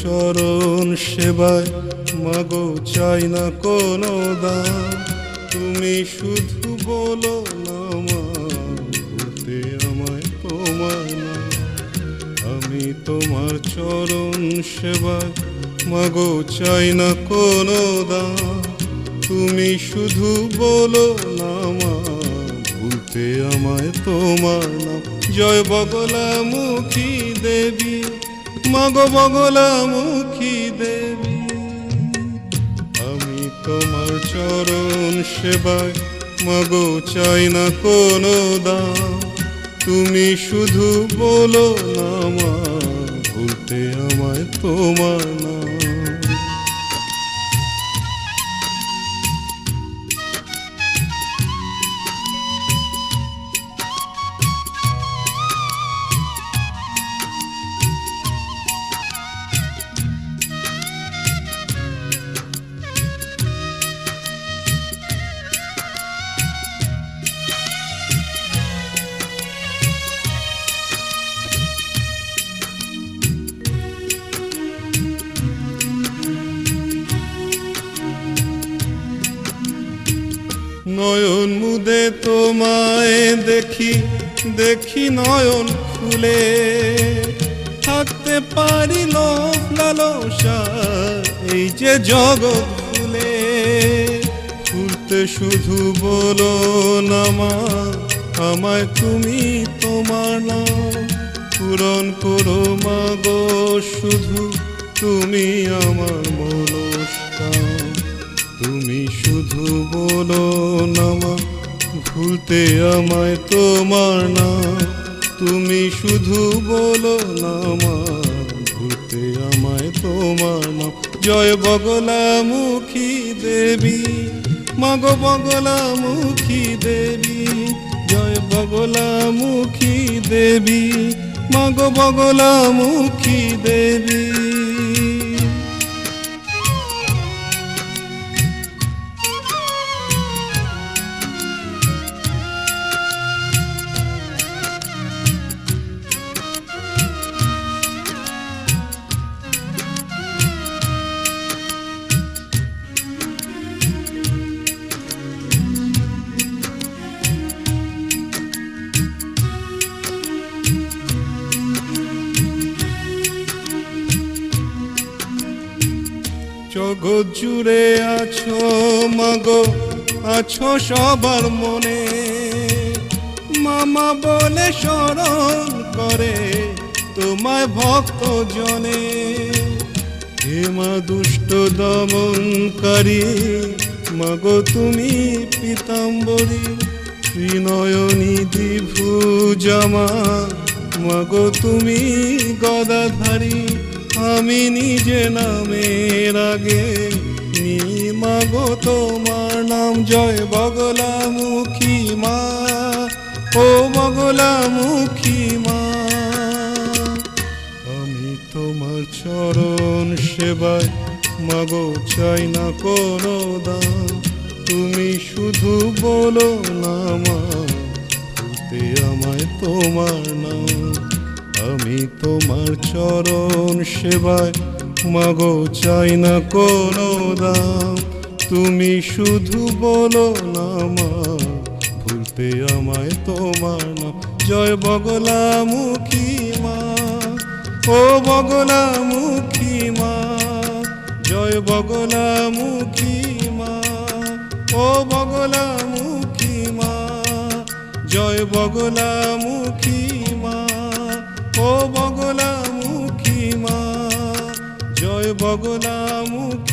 চরণ সেবায় মাগো চাই না কোনো দাম। তুমি শুধু বলো না মা, ভুলতে আমায় তোমার না। আমি তোমার চরণ সেবায় মাগো চাই না কোনো দাম। তুমি শুধু বলো না মা, ভুলতে আমায় তোমার নাম। জয় বগলামুখী দেবী, মাগো বগলামুখী দেবী। আমি তোমার চরণ সেবায় মাগো চাই না কোনো দাম। তুমি শুধু বলো না মা, ভুলতে আমায় তোমার নাম। নয়ন মুদে তোমায় দেখি দেখি নয়ন খুলে, থাকতে পারি লোভ লালসা এই যে জগৎ খুলে। ফুলতে শুধু বলো না মা, আমায় তুমি তোমার নাম। পূরণ করো মাগো শুধু তুমি আমার মনস্কাম। তুমি শুধু বলো না মা, ভুলতে আমায় তোমার নাম। তুমি শুধু বলো না মা, ভুলতে আমায় তোমার নাম। জয় বগলামুখী দেবী, মাগো বগলামুখী দেবী। জয় বগলামুখী দেবী, মাগো বগলামুখী দেবী। জগৎ জুড়ে আছো মাগো, আছো সবার মনে। মামা বলে স্মরণ করে তোমায় ভক্ত জনে। হে মা দুষ্ট দমনকারী, মাগো তুমি পীতাম্বরী। ত্রিনয়নী দ্বিভুজামা, মাগো তুমি গদাধারী। আমি নিজে নামের আগে নি মাগো তোমার নাম। জয় বগলামুখী মা, ও বগলামুখী মা। আমি তোমার চরণ সেবায় মাগো চাই না কোনো দাম। তুমি শুধু বলো না মা, ভুলতে আমায় তোমার নাম। আমি তোমার চরণ সেবায় মাগো চাই না কোনো দাম। তুমি শুধু বলো না মা, ভুলতে আমায় তোমার নাম। জয় বগলামুখী মা, ও বগলামুখী মা। জয় বগলামুখী মা, ও বগলামুখী মা। জয় বগলামুখী মা, ও বগলামুখী মা। জয় বগলামুখী।